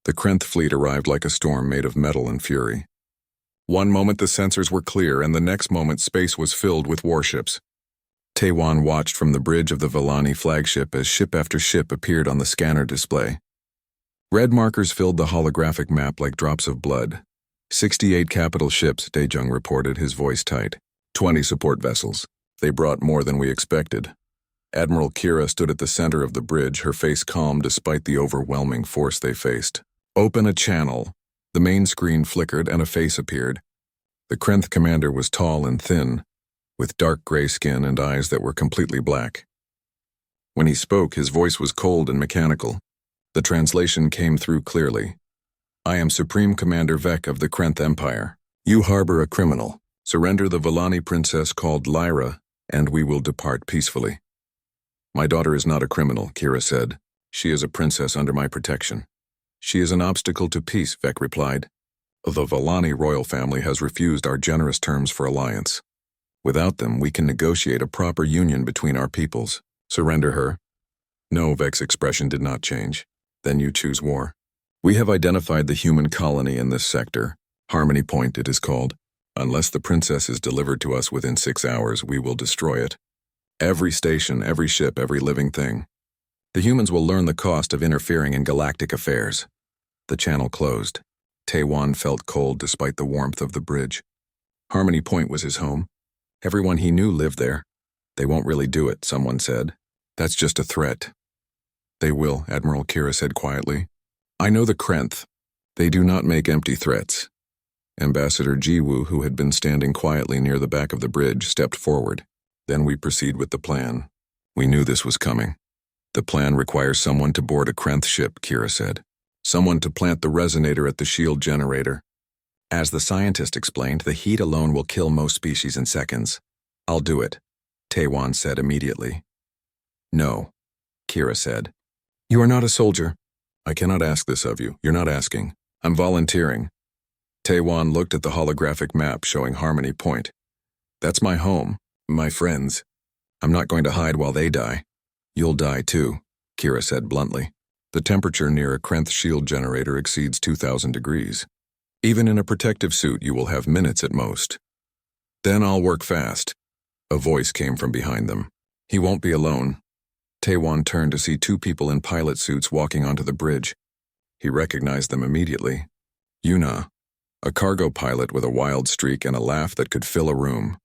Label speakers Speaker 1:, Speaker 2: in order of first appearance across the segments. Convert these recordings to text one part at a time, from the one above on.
Speaker 1: The Krenth fleet arrived like a storm made of metal and fury. One moment the sensors were clear, and the next moment space was filled with warships. Taiwan watched from the bridge of the Villani flagship as ship after ship appeared on the scanner display. Red markers filled the holographic map like drops of blood. 68 capital ships, Daejung reported, his voice tight. 20 support vessels. They brought more than we expected. Admiral Kira stood at the center of the bridge, her face calm despite the overwhelming force they faced. Open a channel. The main screen flickered and a face appeared. The Krenth commander was tall and thin, with dark gray skin and eyes that were completely black. When he spoke, his voice was cold and mechanical. The translation came through clearly. I am Supreme Commander Vec of the Krenth Empire. You harbor a criminal. Surrender the Villani princess called Lyra, and we will depart peacefully. My daughter is not a criminal, Kira said. She is a princess under my protection. She is an obstacle to peace, Vec replied. The Villani royal family has refused our generous terms for alliance. Without them, we can negotiate a proper union between our peoples. Surrender her. No, Vec's expression did not change. Then you choose war. We have identified the human colony in this sector. Harmony Point, it is called. Unless the princess is delivered to us within 6 hours, we will destroy it. Every station, every ship, every living thing. The humans will learn the cost of interfering in galactic affairs. The channel closed. Taiwan felt cold despite the warmth of the bridge. Harmony Point was his home. Everyone he knew lived there. They won't really do it, someone said. That's just a threat. They will, Admiral Kira said quietly. I know the Krenth. They do not make empty threats. Ambassador Jiwoo, who had been standing quietly near the back of the bridge, stepped forward. Then we proceed with the plan. We knew this was coming. The plan requires someone to board a Krenth ship, Kira said. Someone to plant the resonator at the shield generator. As the scientist explained, the heat alone will kill most species in seconds. I'll do it, Taiwan said immediately. No, Kira said. You are not a soldier. I cannot ask this of you. You're not asking. I'm volunteering. Taiwan looked at the holographic map showing Harmony Point. That's my home, my friends. I'm not going to hide while they die. You'll die too, Kira said bluntly. The temperature near a Krenth shield generator exceeds 2,000 degrees. Even in a protective suit, you will have minutes at most. Then I'll work fast. A voice came from behind them. He won't be alone. Taiwan turned to see 2 people in pilot suits walking onto the bridge. He recognized them immediately. Yuna, a cargo pilot with a wild streak and a laugh that could fill a room.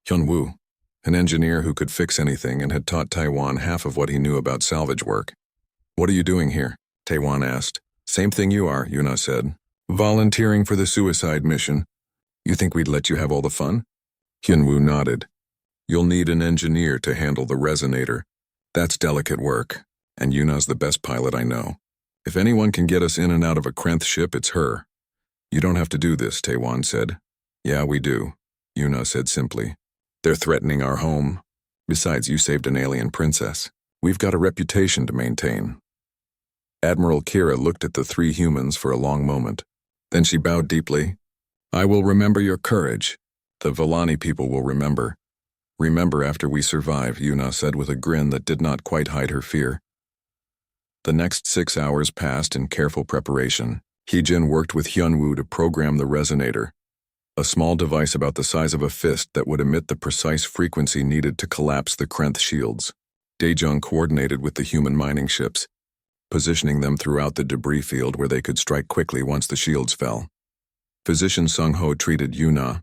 Speaker 1: Hyunwoo, an engineer who could fix anything and had taught Taiwan half of what he knew about salvage work. What are you doing here? Taiwan asked. Same thing you are, Yuna said. Volunteering for the suicide mission. You think we'd let you have all the fun? Hyunwoo nodded. You'll need an engineer to handle the resonator. That's delicate work, and Yuna's the best pilot I know. If anyone can get us in and out of a Krenth ship, it's her. You don't have to do this, Taiwan said. Yeah, we do, Yuna said simply. They're threatening our home. Besides, you saved an alien princess. We've got a reputation to maintain. Admiral Kira looked at the 3 humans for a long moment. Then she bowed deeply. I will remember your courage. The Villani people will remember. Remember after we survive, Yuna said with a grin that did not quite hide her fear. The next 6 hours passed in careful preparation. Heejin worked with Hyunwoo to program the resonator, a small device about the size of a fist that would emit the precise frequency needed to collapse the Krenth shields. Daejung coordinated with the human mining ships, positioning them throughout the debris field where they could strike quickly once the shields fell. Physician Sung-ho treated Yuna,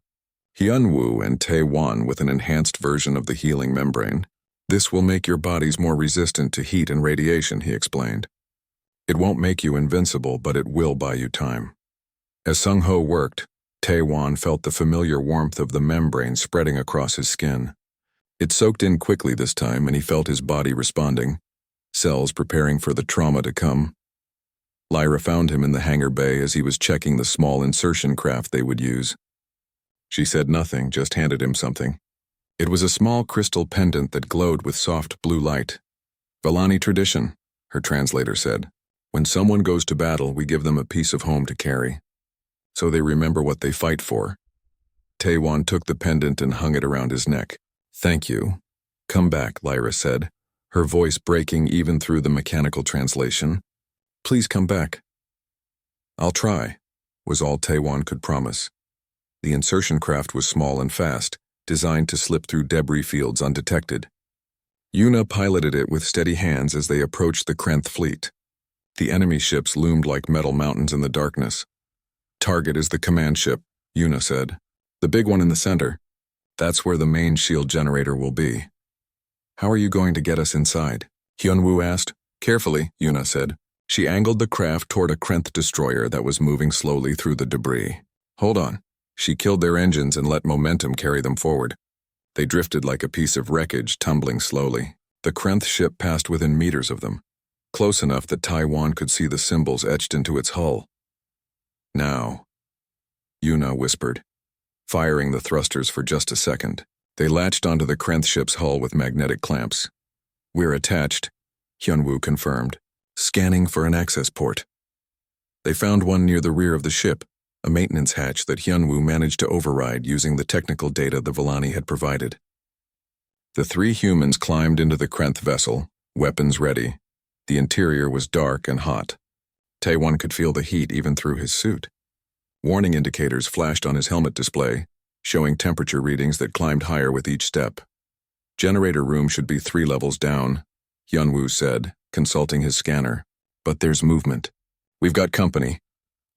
Speaker 1: Hyunwoo, and Tae-won with an enhanced version of the healing membrane. This will make your bodies more resistant to heat and radiation, he explained. It won't make you invincible, but it will buy you time. As Sung-ho worked, Tae-won felt the familiar warmth of the membrane spreading across his skin. It soaked in quickly this time, and he felt his body responding, cells preparing for the trauma to come. Lyra found him in the hangar bay as he was checking the small insertion craft they would use. She said nothing, just handed him something. It was a small crystal pendant that glowed with soft blue light. Villani tradition, her translator said. When someone goes to battle, we give them a piece of home to carry, so they remember what they fight for. Tae-won took the pendant and hung it around his neck. Thank you. Come back, Lyra said, her voice breaking even through the mechanical translation. Please come back. "I'll try," was all Taiwan could promise. The insertion craft was small and fast, designed to slip through debris fields undetected. Yuna piloted it with steady hands as they approached the Krenth fleet. The enemy ships loomed like metal mountains in the darkness. "Target is the command ship," Yuna said. "The big one in the center. That's where the main shield generator will be." "How are you going to get us inside?" Hyunwoo asked. "Carefully," Yuna said. She angled the craft toward a Krenth destroyer that was moving slowly through the debris. "Hold on." She killed their engines and let momentum carry them forward. They drifted like a piece of wreckage, tumbling slowly. The Krenth ship passed within meters of them, close enough that Taiwan could see the symbols etched into its hull. "Now," Yuna whispered, firing the thrusters for just a second. They latched onto the Krenth ship's hull with magnetic clamps. "We're attached," Hyunwoo confirmed, scanning for an access port. They found one near the rear of the ship, a maintenance hatch that Hyunwoo managed to override using the technical data the Vellani had provided. The three humans climbed into the Krenth vessel, weapons ready. The interior was dark and hot. Taiwan could feel the heat even through his suit. Warning indicators flashed on his helmet display, showing temperature readings that climbed higher with each step. "Generator room should be 3 levels down," Hyunwoo said, consulting his scanner. "But there's movement. We've got company."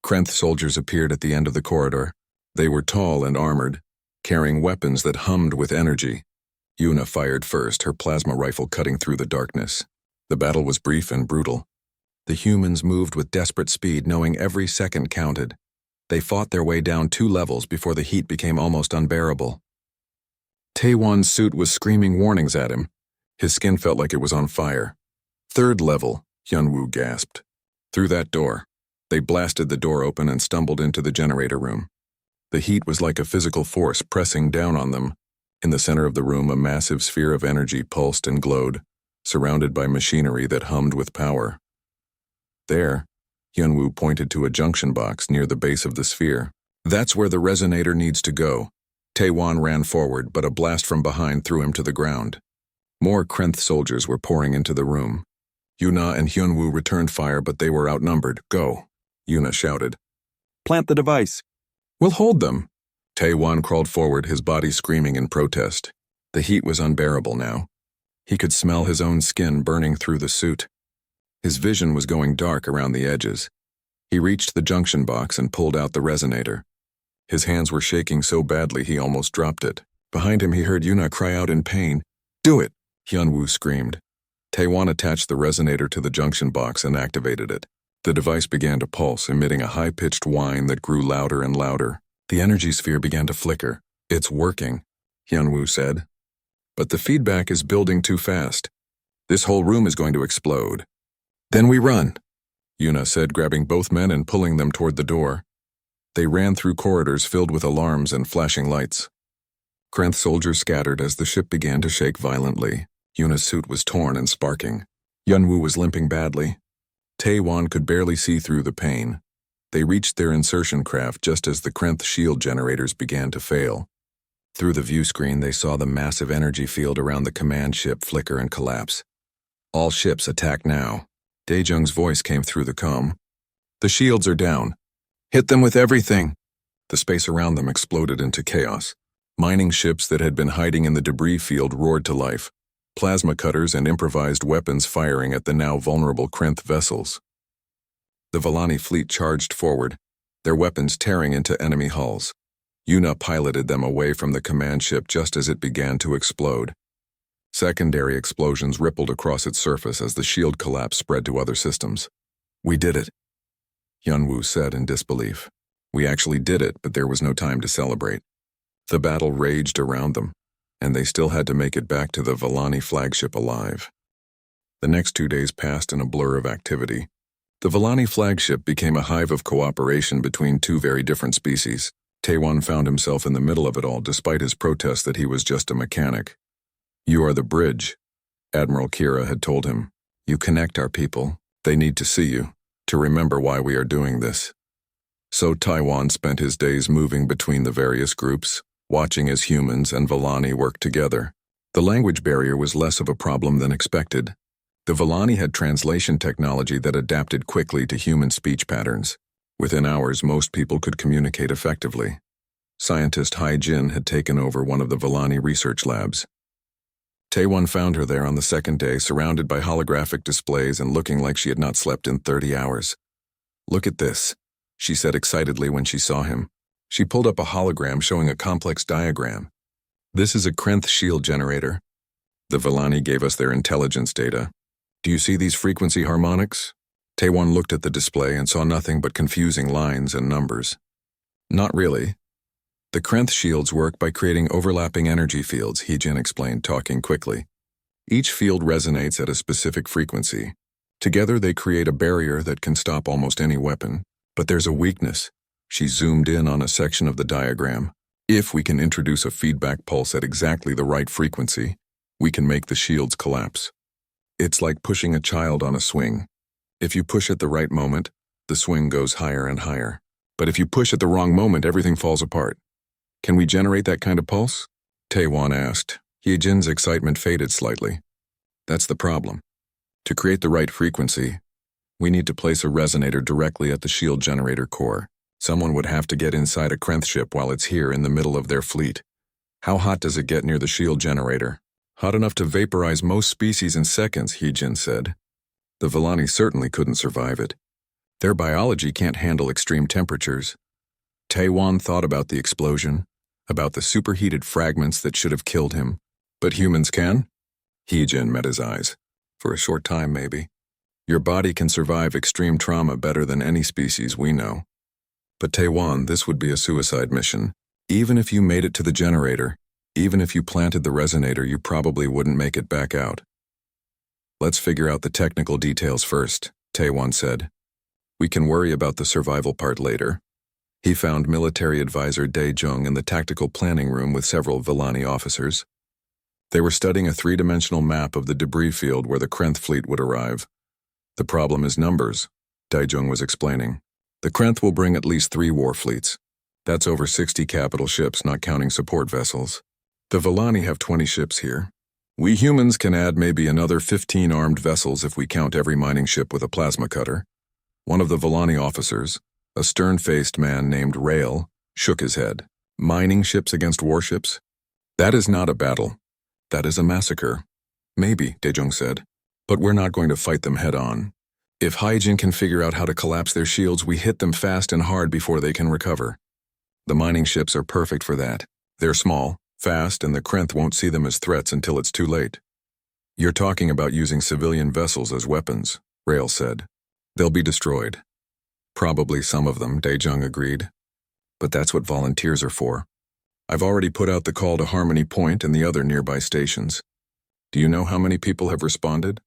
Speaker 1: Krenth soldiers appeared at the end of the corridor. They were tall and armored, carrying weapons that hummed with energy. Yuna fired first, her plasma rifle cutting through the darkness. The battle was brief and brutal. The humans moved with desperate speed, knowing every second counted. They fought their way down 2 levels before the heat became almost unbearable. Taewon's suit was screaming warnings at him. His skin felt like it was on fire. "3rd level," Hyunwoo gasped. Through that door. They blasted the door open and stumbled into the generator room. The heat was like a physical force pressing down on them. In the center of the room, a massive sphere of energy pulsed and glowed, surrounded by machinery that hummed with power. There, Hyunwoo pointed to a junction box near the base of the sphere. "That's where the resonator needs to go." Taewon ran forward, but a blast from behind threw him to the ground. More Krenth soldiers were pouring into the room. Yuna and Hyunwoo returned fire, but they were outnumbered. "Go," Yuna shouted.
Speaker 2: "Plant the device."
Speaker 1: "We'll hold them." Taewon crawled forward, his body screaming in protest. The heat was unbearable now. He could smell his own skin burning through the suit. His vision was going dark around the edges. He reached the junction box and pulled out the resonator. His hands were shaking so badly he almost dropped it. Behind him he heard Yuna cry out in pain. "Do it!" Hyunwoo screamed. Taewon attached the resonator to the junction box and activated it. The device began to pulse, emitting a high-pitched whine that grew louder and louder. The energy sphere began to flicker. "It's working," Hyunwoo said. "But the feedback is building too fast. This whole room is going to explode." "Then we run," Yuna said, grabbing both men and pulling them toward the door. They ran through corridors filled with alarms and flashing lights. Krenth soldiers scattered as the ship began to shake violently. Yuna's suit was torn and sparking. Hyunwoo was limping badly. Taewon could barely see through the pain. They reached their insertion craft just as the Krenth shield generators began to fail. Through the view screen, they saw the massive energy field around the command ship flicker and collapse. "All ships attack now." Daejung's voice came through the comm. "The shields are down. Hit them with everything." The space around them exploded into chaos. Mining ships that had been hiding in the debris field roared to life. Plasma cutters and improvised weapons firing at the now vulnerable Krenth vessels. The Vellani fleet charged forward, their weapons tearing into enemy hulls. Yuna piloted them away from the command ship just as it began to explode. Secondary explosions rippled across its surface as the shield collapse spread to other systems. "We did it," Hyunwoo said in disbelief. "We actually did it, but there was no time to celebrate." The battle raged around them, and they still had to make it back to the Vellani flagship alive. The next 2 days passed in a blur of activity. The Vellani flagship became a hive of cooperation between 2 very different species. Taewon found himself in the middle of it all despite his protest that he was just a mechanic. "You are the bridge," Admiral Kira had told him. "You connect our people. They need to see you, to remember why we are doing this." So Taewon spent his days moving between the various groups, watching as humans and Vellani worked together. The language barrier was less of a problem than expected. The Vellani had translation technology that adapted quickly to human speech patterns. Within hours, most people could communicate effectively. Scientist Hai Jin had taken over one of the Villani research labs. Taewon found her there on the second day, surrounded by holographic displays and looking like she had not slept in 30 hours. "Look at this," she said excitedly when she saw him. She pulled up a hologram showing a complex diagram. "This is a Krenth shield generator. The Villani gave us their intelligence data. Do you see these frequency harmonics?" Taewon looked at the display and saw nothing but confusing lines and numbers. "Not really. The Krenth shields work by creating overlapping energy fields," Heejin explained, talking quickly. "Each field resonates at a specific frequency. Together they create a barrier that can stop almost any weapon. But there's a weakness." She zoomed in on a section of the diagram. "If we can introduce a feedback pulse at exactly the right frequency, we can make the shields collapse. It's like pushing a child on a swing. If you push at the right moment, the swing goes higher and higher. But if you push at the wrong moment, everything falls apart. Can we generate that kind of pulse?" Taewon asked. Heejin's excitement faded slightly. "That's the problem. To create the right frequency, we need to place a resonator directly at the shield generator core. Someone would have to get inside a Krenth ship while it's here in the middle of their fleet. How hot does it get near the shield generator?" "Hot enough to vaporize most species in seconds," Heejin said. "The Villani certainly couldn't survive it. Their biology can't handle extreme temperatures." Taewon thought about the explosion, about the superheated fragments that should have killed him. "But humans can?" Heejin met his eyes. "For a short time, maybe. Your body can survive extreme trauma better than any species we know. But Taewon, this would be a suicide mission. Even if you made it to the generator, even if you planted the resonator, you probably wouldn't make it back out." "Let's figure out the technical details first," Taewon said. "We can worry about the survival part later." He found military advisor Dae-jung in the tactical planning room with several Villani officers. They were studying a three-dimensional map of the debris field where the Krenth fleet would arrive. "The problem is numbers," Dae-jung was explaining. "The Krenth will bring at least 3 war fleets. That's over 60 capital ships, not counting support vessels. The Villani have 20 ships here. We humans can add maybe another 15 armed vessels if we count every mining ship with a plasma cutter." One of the Villani officers, a stern-faced man named Rael, shook his head. "Mining ships against warships? That is not a battle. That is a massacre." "Maybe," Dae-jung said, "but we're not going to fight them head-on. If Haijin can figure out how to collapse their shields, we hit them fast and hard before they can recover. The mining ships are perfect for that. They're small, fast, and the Krenth won't see them as threats until it's too late." "You're talking about using civilian vessels as weapons," Rael said. "They'll be destroyed." "Probably some of them," Dae-jung agreed. "But that's what volunteers are for. I've already put out the call to Harmony Point and the other nearby stations. Do you know how many people have responded?"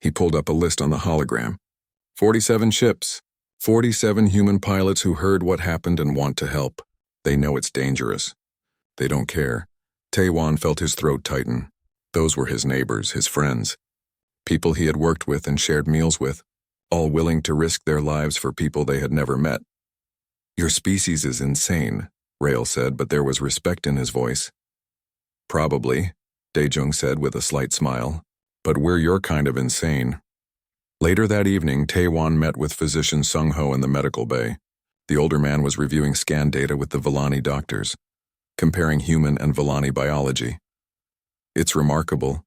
Speaker 1: He pulled up a list on the hologram. 47 ships. 47 human pilots who heard what happened and want to help. They know it's dangerous. They don't care. Taewon felt his throat tighten. Those were his neighbors, his friends. People he had worked with and shared meals with, all willing to risk their lives for people they had never met. "Your species is insane," Rael said, but there was respect in his voice. "Probably," Dae-jung said with a slight smile, "but we're your kind of insane." Later that evening, Taewon met with physician Sung-ho in the medical bay. The older man was reviewing scan data with the Villani doctors, comparing human and Villani biology. "It's remarkable,"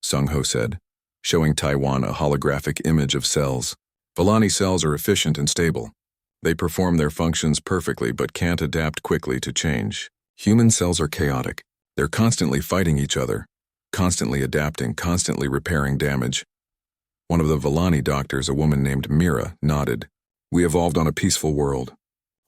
Speaker 1: Sung-ho said, showing Taewon a holographic image of cells. "Villani cells are efficient and stable. They perform their functions perfectly but can't adapt quickly to change. Human cells are chaotic. They're constantly fighting each other, constantly adapting, constantly repairing damage." One of the Villani doctors, a woman named Mira, nodded. "We evolved on a peaceful world.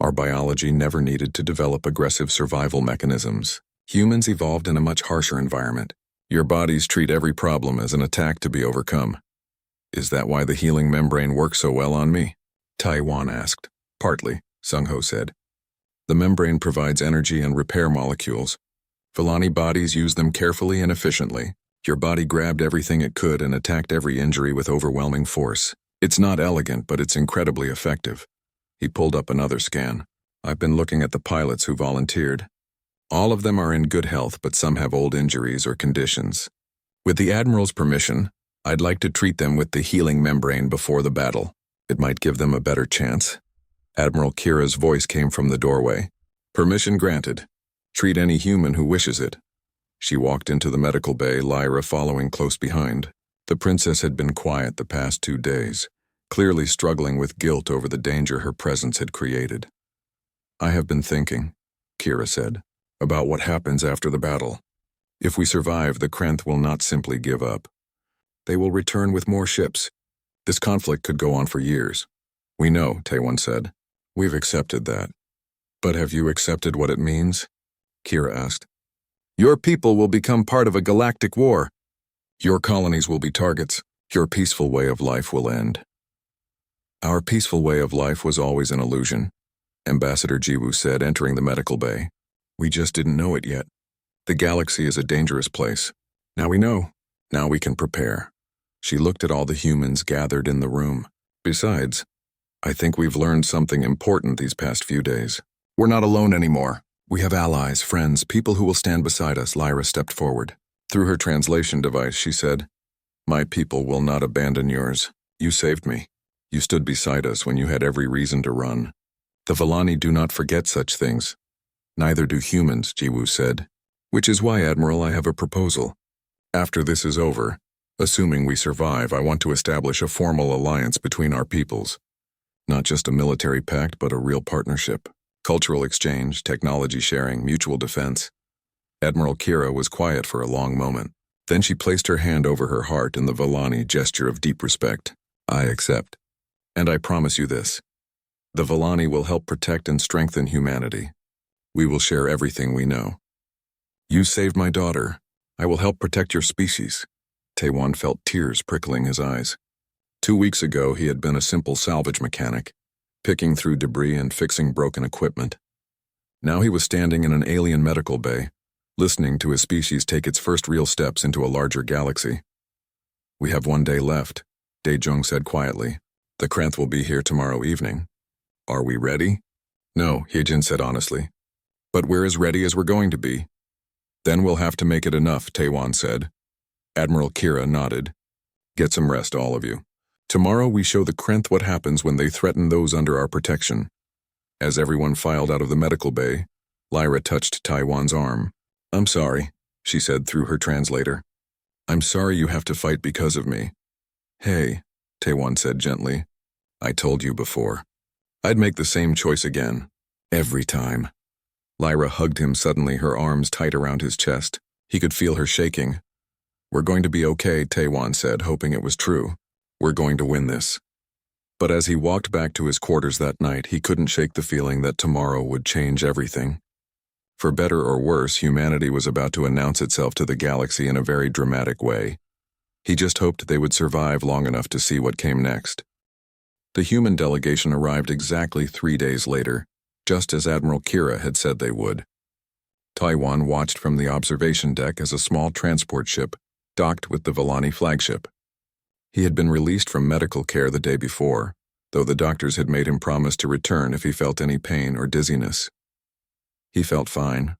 Speaker 1: Our biology never needed to develop aggressive survival mechanisms. Humans evolved in a much harsher environment. Your bodies treat every problem as an attack to be overcome." "Is that why the healing membrane works so well on me?" Taewon asked. "Partly," Sung-ho said. "The membrane provides energy and repair molecules. Villani bodies use them carefully and efficiently. Your body grabbed everything it could and attacked every injury with overwhelming force. It's not elegant, but it's incredibly effective." He pulled up another scan. "I've been looking at the pilots who volunteered. All of them are in good health, but some have old injuries or conditions. With the Admiral's permission, I'd like to treat them with the healing membrane before the battle. It might give them a better chance." Admiral Kira's voice came from the doorway. Permission granted. Treat any human who wishes it. She walked into the medical bay, Lyra following close behind. The princess had been quiet the past 2 days, clearly struggling with guilt over the danger her presence had created. I have been thinking, Kira said, about what happens after the battle. If we survive, the Krenth will not simply give up. They will return with more ships. This conflict could go on for years. We know, Taewon said. We've accepted that. But have you accepted what it means? Kira asked. Your people will become part of a galactic war. Your colonies will be targets. Your peaceful way of life will end. Our peaceful way of life was always an illusion, Ambassador Jiwoo said, entering the medical bay. We just didn't know it yet. The galaxy is a dangerous place. Now we know. Now we can prepare. She looked at all the humans gathered in the room. Besides, I think we've learned something important these past few days. We're not alone anymore. We have allies, friends, people who will stand beside us. Lyra stepped forward. Through her translation device, she said, My people will not abandon yours. You saved me. You stood beside us when you had every reason to run. The Vellani do not forget such things. Neither do humans, Jiwoo said. Which is why, Admiral, I have a proposal. After this is over, assuming we survive, I want to establish a formal alliance between our peoples. Not just a military pact, but a real partnership. Cultural exchange, technology sharing, mutual defense. Admiral Kira was quiet for a long moment. Then she placed her hand over her heart in the Vellani gesture of deep respect. I accept. And I promise you this. The Vellani will help protect and strengthen humanity. We will share everything we know. You saved my daughter. I will help protect your species. Taewon felt tears prickling his eyes. 2 weeks ago, he had been a simple salvage mechanic, picking through debris and fixing broken equipment. Now he was standing in an alien medical bay, listening to his species take its first real steps into a larger galaxy. We have 1 day left, Daejong said quietly. The Krenth will be here tomorrow evening. Are we ready? No, Hyejin said honestly. But we're as ready as we're going to be. Then we'll have to make it enough, Taewon said. Admiral Kira nodded. Get some rest, all of you. Tomorrow we show the Krenth what happens when they threaten those under our protection. As everyone filed out of the medical bay, Lyra touched Taewon's arm. I'm sorry, she said through her translator. I'm sorry you have to fight because of me. Hey, Taewon said gently. I told you before. I'd make the same choice again. Every time. Lyra hugged him suddenly, her arms tight around his chest. He could feel her shaking. We're going to be okay, Taewon said, hoping it was true. We're going to win this. But as he walked back to his quarters that night, he couldn't shake the feeling that tomorrow would change everything. For better or worse, humanity was about to announce itself to the galaxy in a very dramatic way. He just hoped they would survive long enough to see what came next. The human delegation arrived exactly 3 days later, just as Admiral Kira had said they would. Taewon watched from the observation deck as a small transport ship docked with the Vellani flagship. He had been released from medical care the day before, though the doctors had made him promise to return if he felt any pain or dizziness. He felt fine.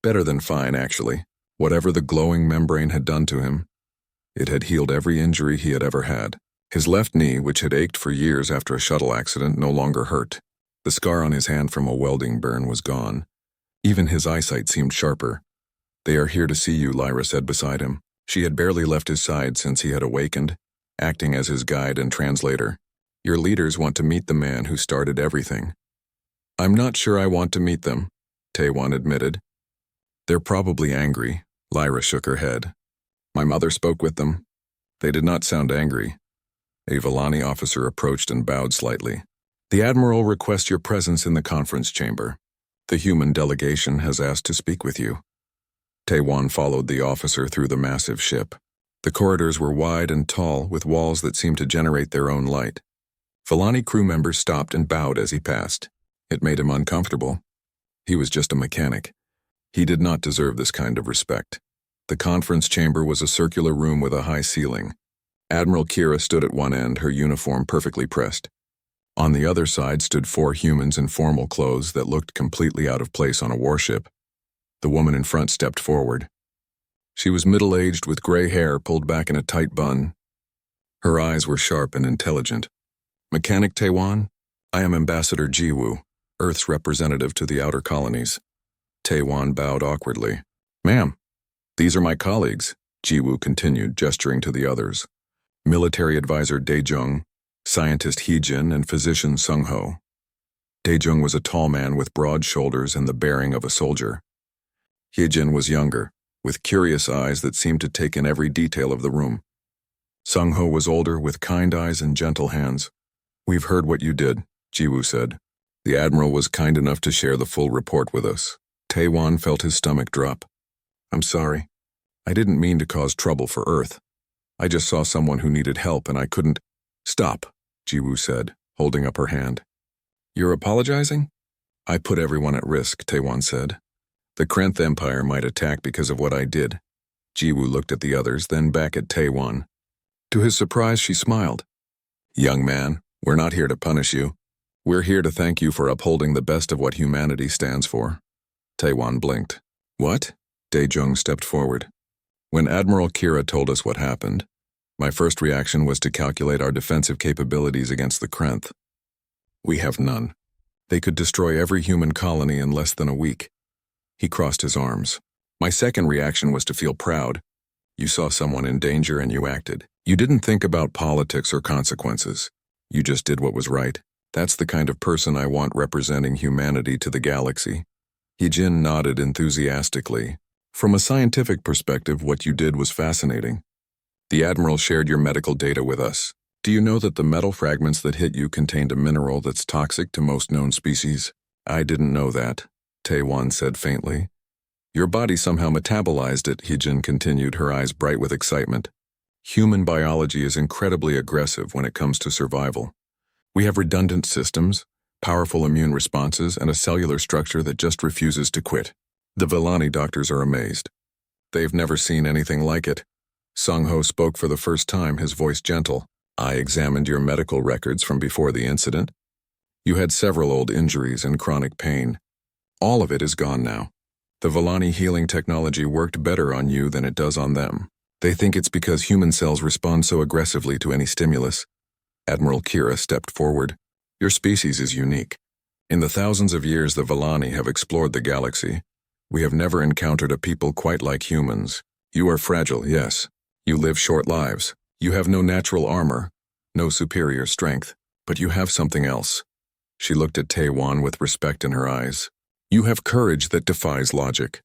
Speaker 1: Better than fine, actually. Whatever the glowing membrane had done to him, it had healed every injury he had ever had. His left knee, which had ached for years after a shuttle accident, no longer hurt. The scar on his hand from a welding burn was gone. Even his eyesight seemed sharper. They are here to see you, Lyra said beside him. She had barely left his side since he had awakened, acting as his guide and translator. Your leaders want to meet the man who started everything. I'm not sure I want to meet them, Taewon admitted. They're probably angry, Lyra shook her head. My mother spoke with them. They did not sound angry. A Vellani officer approached and bowed slightly. The Admiral requests your presence in the conference chamber. The human delegation has asked to speak with you. Taewon followed the officer through the massive ship. The corridors were wide and tall, with walls that seemed to generate their own light. Vellani crew members stopped and bowed as he passed. It made him uncomfortable. He was just a mechanic. He did not deserve this kind of respect. The conference chamber was a circular room with a high ceiling. Admiral Kira stood at one end, her uniform perfectly pressed. On the other side stood 4 humans in formal clothes that looked completely out of place on a warship. The woman in front stepped forward. She was middle-aged with gray hair pulled back in a tight bun. Her eyes were sharp and intelligent. Mechanic Taewon? I am Ambassador Jiwoo, Earth's representative to the outer colonies. Taewon bowed awkwardly. Ma'am, these are my colleagues, Jiwoo continued, gesturing to the others. Military advisor Daejung, scientist Heejin, and physician Sungho. Daejung was a tall man with broad shoulders and the bearing of a soldier. Heejin was younger, with curious eyes that seemed to take in every detail of the room. Sungho was older, with kind eyes and gentle hands. We've heard what you did, Jiwoo said. The Admiral was kind enough to share the full report with us. Taewon felt his stomach drop. I'm sorry. I didn't mean to cause trouble for Earth. I just saw someone who needed help and I couldn't. Stop, Jiwoo said, holding up her hand. You're apologizing? I put everyone at risk, Taewon said. The Krenth Empire might attack because of what I did. Jiwoo looked at the others, then back at Taewon. To his surprise, she smiled. Young man, we're not here to punish you. We're here to thank you for upholding the best of what humanity stands for. Taewon blinked. What? Daejung stepped forward. When Admiral Kira told us what happened, my first reaction was to calculate our defensive capabilities against the Krenth. We have none. They could destroy every human colony in less than a week. He crossed his arms. My second reaction was to feel proud. You saw someone in danger and you acted. You didn't think about politics or consequences. You just did what was right. That's the kind of person I want representing humanity to the galaxy. Heejin nodded enthusiastically. From a scientific perspective, what you did was fascinating. The Admiral shared your medical data with us. Do you know that the metal fragments that hit you contained a mineral that's toxic to most known species? I didn't know that, Taewon said faintly. Your body somehow metabolized it, Heejin continued, her eyes bright with excitement. Human biology is incredibly aggressive when it comes to survival. We have redundant systems, powerful immune responses, and a cellular structure that just refuses to quit. The Vellani doctors are amazed. They've never seen anything like it. Sungho spoke for the first time, his voice gentle. I examined your medical records from before the incident. You had several old injuries and chronic pain. All of it is gone now. The Vellani healing technology worked better on you than it does on them. They think it's because human cells respond so aggressively to any stimulus. Admiral Kira stepped forward. Your species is unique. In the thousands of years the Vellani have explored the galaxy, we have never encountered a people quite like humans. You are fragile, yes. You live short lives. You have no natural armor, no superior strength, but you have something else. She looked at Taewon with respect in her eyes. You have courage that defies logic.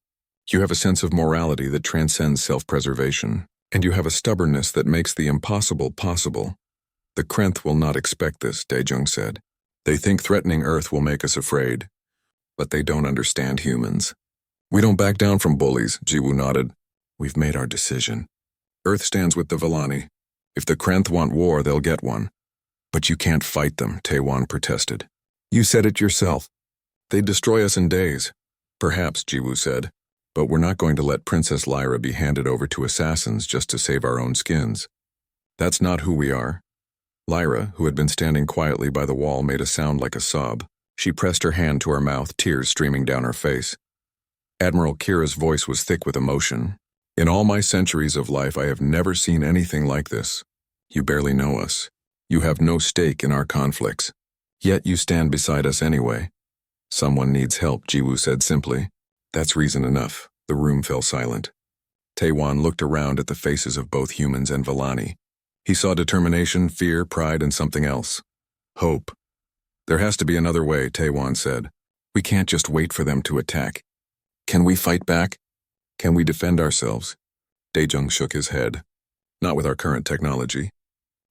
Speaker 1: You have a sense of morality that transcends self-preservation, and you have a stubbornness that makes the impossible possible. The Krenth will not expect this, Daejung said. They think threatening Earth will make us afraid, but they don't understand humans. We don't back down from bullies, Jiwoo nodded. We've made our decision. Earth stands with the Vellani. If the Krenth want war, they'll get one. But you can't fight them, Taewon protested. You said it yourself. They'd destroy us in days. Perhaps, Jiwoo said, but we're not going to let Princess Lyra be handed over to assassins just to save our own skins. That's not who we are. Lyra, who had been standing quietly by the wall, made a sound like a sob. She pressed her hand to her mouth, tears streaming down her face. Admiral Kira's voice was thick with emotion. In all my centuries of life, I have never seen anything like this. You barely know us. You have no stake in our conflicts. Yet you stand beside us anyway. Someone needs help, Jiwoo said simply. That's reason enough. The room fell silent. Taewon looked around at the faces of both humans and Vellani. He saw determination, fear, pride, and something else. Hope. There has to be another way, Taewon said. We can't just wait for them to attack. Can we fight back? Can we defend ourselves? Daejung shook his head. Not with our current technology.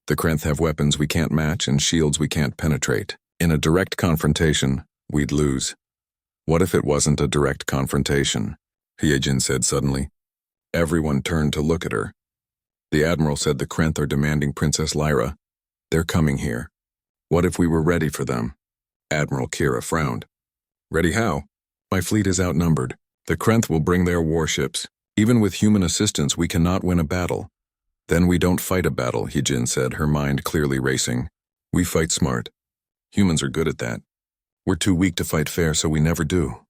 Speaker 1: The Krenth have weapons we can't match and shields we can't penetrate. In a direct confrontation, we'd lose. What if it wasn't a direct confrontation? Heejin said suddenly. Everyone turned to look at her. The Admiral said the Krenth are demanding Princess Lyra. They're coming here. What if we were ready for them? Admiral Kira frowned. Ready how? My fleet is outnumbered. The Krenth will bring their warships. Even with human assistance, we cannot win a battle. Then we don't fight a battle, Heejin said, her mind clearly racing. We fight smart. Humans are good at that. We're too weak to fight fair, so we never do.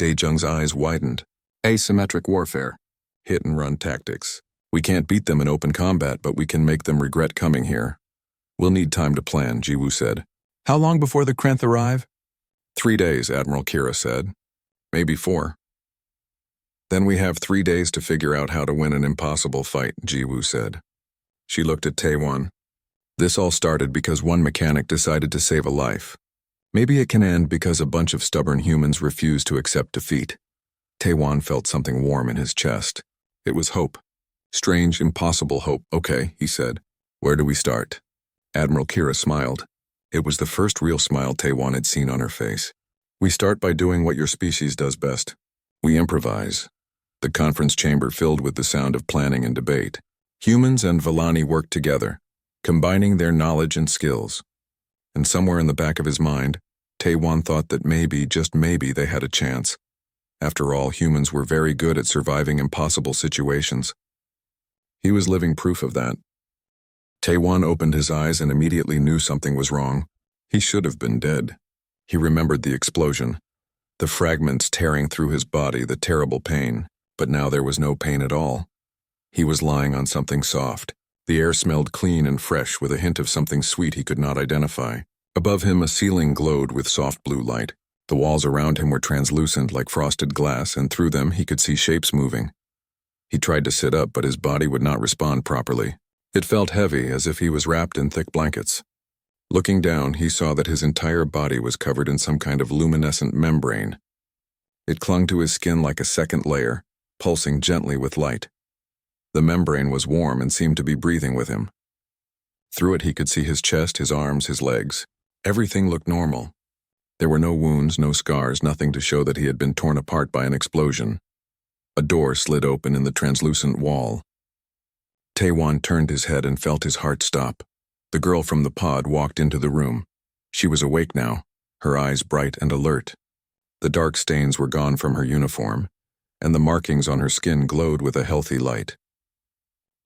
Speaker 1: Daejung's eyes widened. Asymmetric warfare. Hit-and-run tactics. We can't beat them in open combat, but we can make them regret coming here. We'll need time to plan, Jiwoo said. How long before the Krenth arrive? 3 days, Admiral Kira said. Maybe 4. Then we have 3 days to figure out how to win an impossible fight, Jiwoo said. She looked at Taewon. This all started because one mechanic decided to save a life. Maybe it can end because a bunch of stubborn humans refuse to accept defeat. Taewon felt something warm in his chest. It was hope. Strange, impossible hope. Okay, he said. Where do we start? Admiral Kira smiled. It was the first real smile Taewon had seen on her face. We start by doing what your species does best. We improvise. The conference chamber filled with the sound of planning and debate. Humans and Vellani worked together, combining their knowledge and skills. And somewhere in the back of his mind, Taewon thought that maybe, just maybe, they had a chance. After all, humans were very good at surviving impossible situations. He was living proof of that. Taewon opened his eyes and immediately knew something was wrong. He should have been dead. He remembered the explosion, the fragments tearing through his body, the terrible pain, but now there was no pain at all. He was lying on something soft. The air smelled clean and fresh with a hint of something sweet he could not identify. Above him, a ceiling glowed with soft blue light. The walls around him were translucent like frosted glass, and through them he could see shapes moving. He tried to sit up, but his body would not respond properly. It felt heavy, as if he was wrapped in thick blankets. Looking down, he saw that his entire body was covered in some kind of luminescent membrane. It clung to his skin like a second layer, pulsing gently with light. The membrane was warm and seemed to be breathing with him. Through it he could see his chest, his arms, his legs. Everything looked normal. There were no wounds, no scars, nothing to show that he had been torn apart by an explosion. A door slid open in the translucent wall. Taewon turned his head and felt his heart stop. The girl from the pod walked into the room. She was awake now, her eyes bright and alert. The dark stains were gone from her uniform, and the markings on her skin glowed with a healthy light.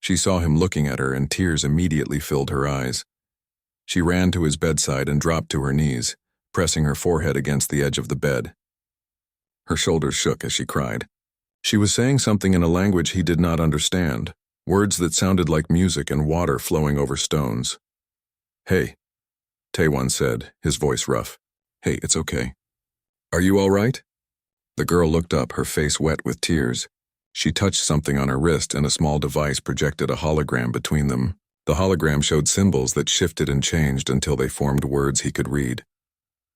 Speaker 1: She saw him looking at her, and tears immediately filled her eyes. She ran to his bedside and dropped to her knees, pressing her forehead against the edge of the bed. Her shoulders shook as she cried. She was saying something in a language he did not understand, words that sounded like music and water flowing over stones. "Hey," Taewon said, his voice rough. "Hey, it's okay. Are you all right?" The girl looked up, her face wet with tears. She touched something on her wrist, and a small device projected a hologram between them. The hologram showed symbols that shifted and changed until they formed words he could read.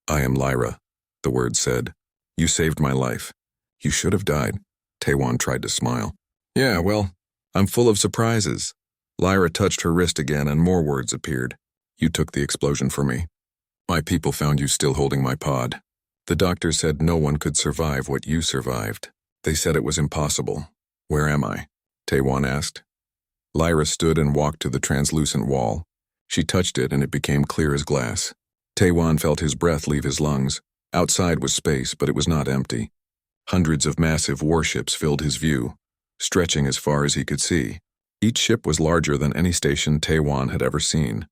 Speaker 1: "I am Lyra," the words said. "You saved my life. You should have died." Taewon tried to smile. "Yeah, well, I'm full of surprises." Lyra touched her wrist again, and more words appeared. "You took the explosion for me. My people found you still holding my pod. The doctor said no one could survive what you survived. They said it was impossible. Where am I?" Taewon asked. Lyra stood and walked to the translucent wall. She touched it, and it became clear as glass. Taewon felt his breath leave his lungs. Outside was space, but it was not empty. Hundreds of massive warships filled his view, stretching as far as he could see. Each ship was larger than any station Taewon had ever seen,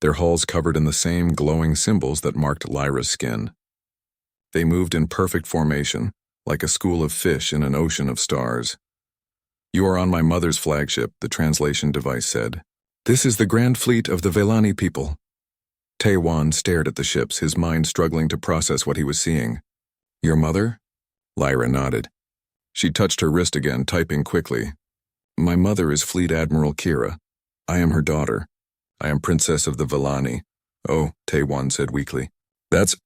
Speaker 1: their hulls covered in the same glowing symbols that marked Lyra's skin. They moved in perfect formation, like a school of fish in an ocean of stars. "You are on my mother's flagship," the translation device said. "This is the Grand Fleet of the Vellani people." Taewon stared at the ships, his mind struggling to process what he was seeing. "Your mother?" Lyra nodded. She touched her wrist again, typing quickly. "My mother is Fleet Admiral Kira. I am her daughter. I am Princess of the Vellani." "Oh," Taewon said weakly. That's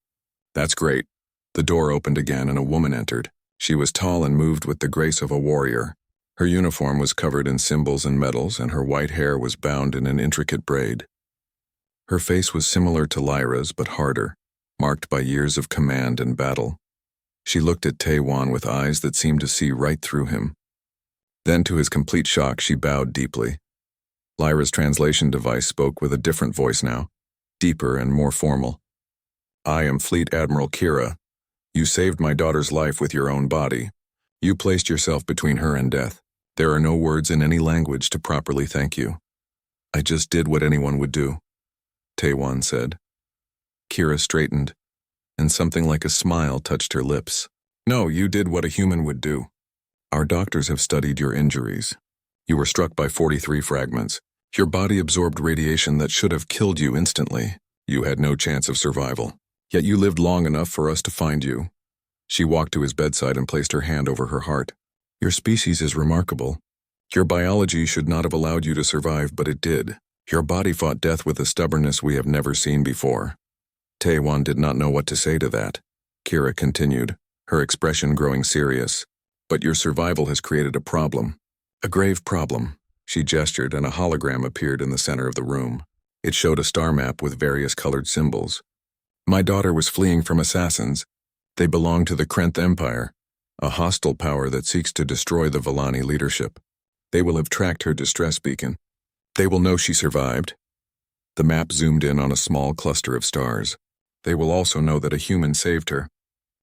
Speaker 1: great." The door opened again and a woman entered. She was tall and moved with the grace of a warrior. Her uniform was covered in symbols and medals, and her white hair was bound in an intricate braid. Her face was similar to Lyra's, but harder, marked by years of command and battle. She looked at Taewon with eyes that seemed to see right through him. Then, to his complete shock, she bowed deeply. Lyra's translation device spoke with a different voice now, deeper and more formal. "I am Fleet Admiral Kira. You saved my daughter's life with your own body. You placed yourself between her and death. There are no words in any language to properly thank you. I just did what anyone would do," Taewon said. Kira straightened, and something like a smile touched her lips. "No, you did what a human would do. Our doctors have studied your injuries. You were struck by 43 fragments. Your body absorbed radiation that should have killed you instantly. You had no chance of survival. Yet you lived long enough for us to find you. She walked to his bedside and placed her hand over her heart. Your species is remarkable. Your biology should not have allowed you to survive, but it did. Your body fought death with a stubbornness we have never seen before. Taewon did not know what to say to that. Kira continued, her expression growing serious. But your survival has created a problem. A grave problem. She gestured and a hologram appeared in the center of the room. It showed a star map with various colored symbols. My daughter was fleeing from assassins. They belong to the Krenth Empire, a hostile power that seeks to destroy the Vellani leadership. They will have tracked her distress beacon. They will know she survived. The map zoomed in on a small cluster of stars. They will also know that a human saved her.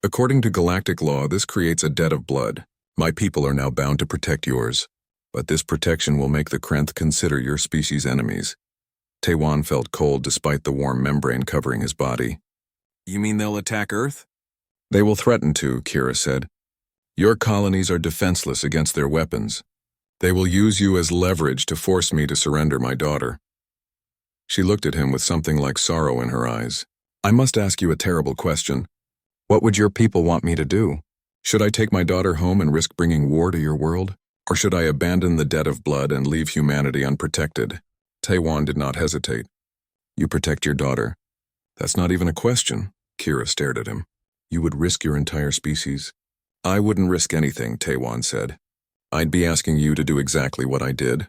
Speaker 1: According to galactic law, this creates a debt of blood. My people are now bound to protect yours. But this protection will make the Krenth consider your species enemies. Taewon felt cold despite the warm membrane covering his body. You mean they'll attack Earth? They will threaten to, Kira said. Your colonies are defenseless against their weapons. They will use you as leverage to force me to surrender my daughter. She looked at him with something like sorrow in her eyes. I must ask you a terrible question. What would your people want me to do? Should I take my daughter home and risk bringing war to your world? Or should I abandon the debt of blood and leave humanity unprotected? Taewon did not hesitate. You protect your daughter. That's not even a question. Kira stared at him. You would risk your entire species? I wouldn't risk anything, Taewon said. I'd be asking you to do exactly what I did.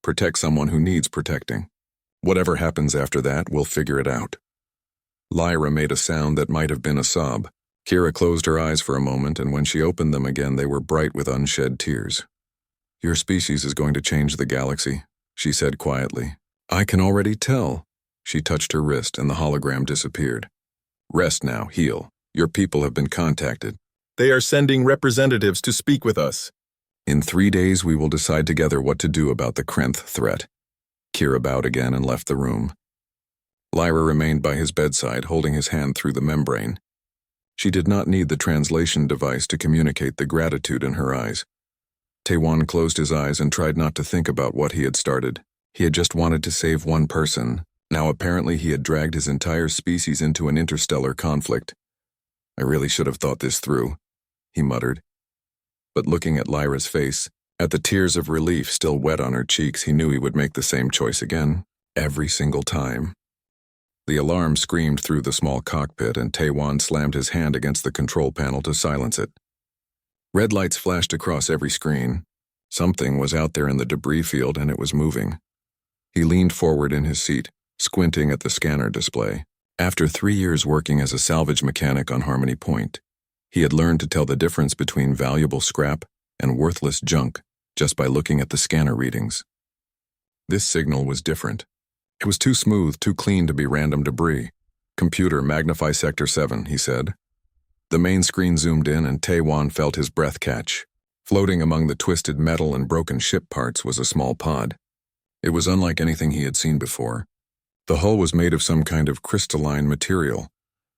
Speaker 1: Protect someone who needs protecting. Whatever happens after that, we'll figure it out. Lyra made a sound that might have been a sob. Kira closed her eyes for a moment, and when she opened them again, they were bright with unshed tears. Your species is going to change the galaxy, she said quietly. I can already tell. She touched her wrist, and the hologram disappeared. Rest now, heal. Your people have been contacted. They are sending representatives to speak with us. In 3 days, we will decide together what to do about the Krenth threat. Kira bowed again and left the room. Lyra remained by his bedside, holding his hand through the membrane. She did not need the translation device to communicate the gratitude in her eyes. Taewon closed his eyes and tried not to think about what he had started. He had just wanted to save one person. Now apparently he had dragged his entire species into an interstellar conflict. I really should have thought this through, he muttered. But looking at Lyra's face, at the tears of relief still wet on her cheeks, he knew he would make the same choice again, every single time. The alarm screamed through the small cockpit, and Taewon slammed his hand against the control panel to silence it. Red lights flashed across every screen. Something was out there in the debris field, and it was moving. He leaned forward in his seat, squinting at the scanner display. After 3 years working as a salvage mechanic on Harmony Point, he had learned to tell the difference between valuable scrap and worthless junk just by looking at the scanner readings. This signal was different. It was too smooth, too clean to be random debris. Computer, magnify Sector 7, he said. The main screen zoomed in, and Taewon felt his breath catch. Floating among the twisted metal and broken ship parts was a small pod. It was unlike anything he had seen before. The hull was made of some kind of crystalline material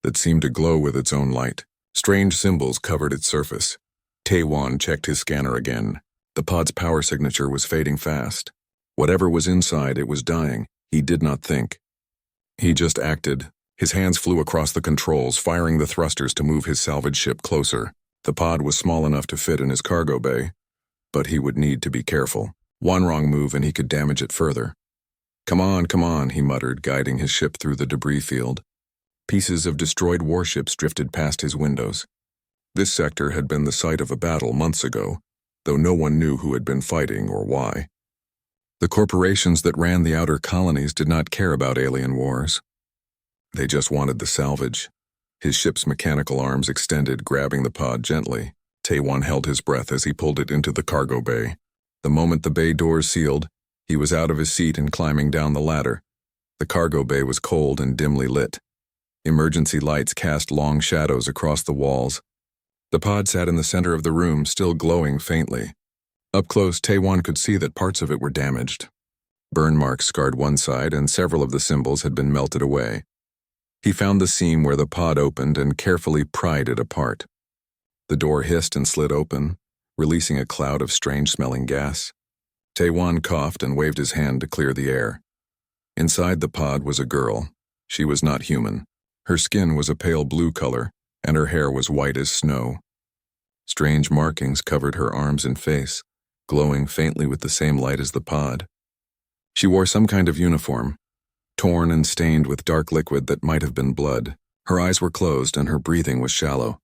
Speaker 1: that seemed to glow with its own light. Strange symbols covered its surface. Taewon checked his scanner again. The pod's power signature was fading fast. Whatever was inside, it was dying. He did not think. He just acted. His hands flew across the controls, firing the thrusters to move his salvage ship closer. The pod was small enough to fit in his cargo bay, but he would need to be careful. One wrong move and he could damage it further. Come on, he muttered, guiding his ship through the debris field. Pieces of destroyed warships drifted past his windows. This sector had been the site of a battle months ago, though no one knew who had been fighting or why. The corporations that ran the outer colonies did not care about alien wars. They just wanted the salvage. His ship's mechanical arms extended, grabbing the pod gently. Taewon held his breath as he pulled it into the cargo bay. The moment the bay doors sealed, he was out of his seat and climbing down the ladder. The cargo bay was cold and dimly lit. Emergency lights cast long shadows across the walls. The pod sat in the center of the room, still glowing faintly. Up close, Taewon could see that parts of it were damaged. Burn marks scarred one side, and several of the symbols had been melted away. He found the seam where the pod opened and carefully pried it apart. The door hissed and slid open, releasing a cloud of strange-smelling gas. Taewon coughed and waved his hand to clear the air. Inside the pod was a girl. She was not human. Her skin was a pale blue color, and her hair was white as snow. Strange markings covered her arms and face, glowing faintly with the same light as the pod. She wore some kind of uniform, torn and stained with dark liquid that might have been blood. Her eyes were closed and her breathing was shallow.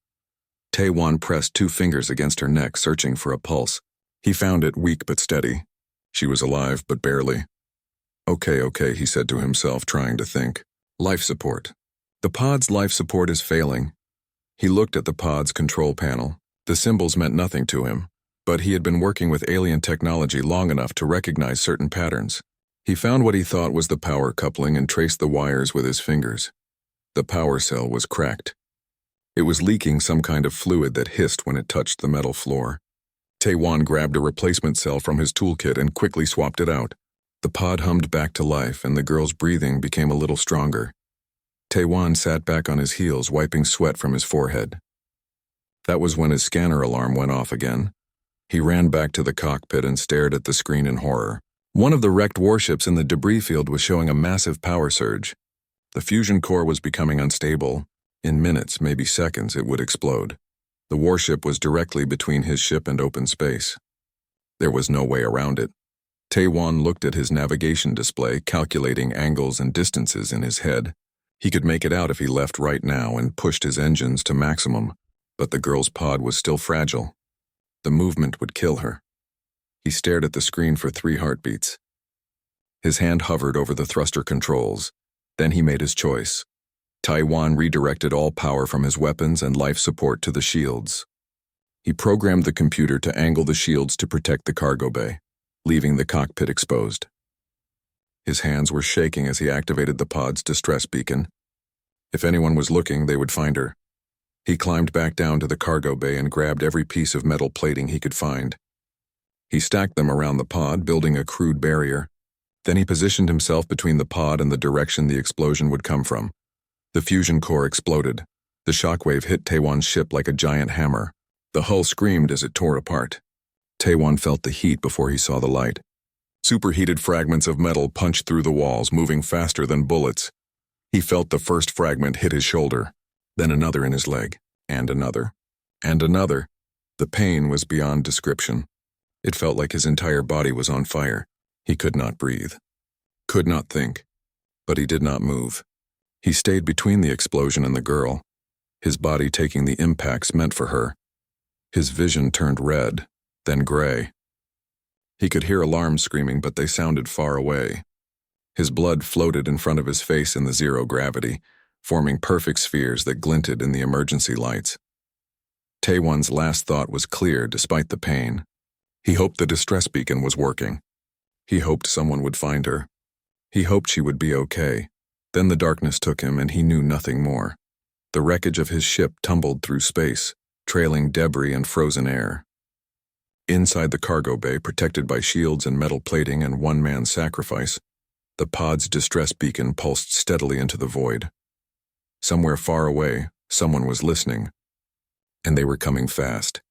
Speaker 1: Taewon pressed 2 fingers against her neck, searching for a pulse. He found it weak but steady. She was alive, but barely. Okay, he said to himself, trying to think. Life support. The pod's life support is failing. He looked at the pod's control panel. The symbols meant nothing to him, but he had been working with alien technology long enough to recognize certain patterns. He found what he thought was the power coupling and traced the wires with his fingers. The power cell was cracked. It was leaking some kind of fluid that hissed when it touched the metal floor. Taewon grabbed a replacement cell from his toolkit and quickly swapped it out. The pod hummed back to life, and the girl's breathing became a little stronger. Taewon sat back on his heels, wiping sweat from his forehead. That was when his scanner alarm went off again. He ran back to the cockpit and stared at the screen in horror. One of the wrecked warships in the debris field was showing a massive power surge. The fusion core was becoming unstable. In minutes, maybe seconds, it would explode. The warship was directly between his ship and open space. There was no way around it. Taewon looked at his navigation display, calculating angles and distances in his head. He could make it out if he left right now and pushed his engines to maximum, but the girl's pod was still fragile. The movement would kill her. He stared at the screen for 3 heartbeats. His hand hovered over the thruster controls. Then he made his choice. Taewon redirected all power from his weapons and life support to the shields. He programmed the computer to angle the shields to protect the cargo bay, leaving the cockpit exposed. His hands were shaking as he activated the pod's distress beacon. If anyone was looking, they would find her. He climbed back down to the cargo bay and grabbed every piece of metal plating he could find. He stacked them around the pod, building a crude barrier. Then he positioned himself between the pod and the direction the explosion would come from. The fusion core exploded. The shockwave hit Taewon's ship like a giant hammer. The hull screamed as it tore apart. Taewon felt the heat before he saw the light. Superheated fragments of metal punched through the walls, moving faster than bullets. He felt the first fragment hit his shoulder, then another in his leg, and another, and another. The pain was beyond description. It felt like his entire body was on fire. He could not breathe, could not think, but he did not move. He stayed between the explosion and the girl, his body taking the impacts meant for her. His vision turned red, then gray. He could hear alarms screaming, but they sounded far away. His blood floated in front of his face in the zero gravity, forming perfect spheres that glinted in the emergency lights. Taewon's last thought was clear despite the pain. He hoped the distress beacon was working. He hoped someone would find her. He hoped she would be okay. Then the darkness took him and he knew nothing more. The wreckage of his ship tumbled through space, trailing debris and frozen air. Inside the cargo bay, protected by shields and metal plating and one man's sacrifice, the pod's distress beacon pulsed steadily into the void. Somewhere far away, someone was listening, and they were coming fast.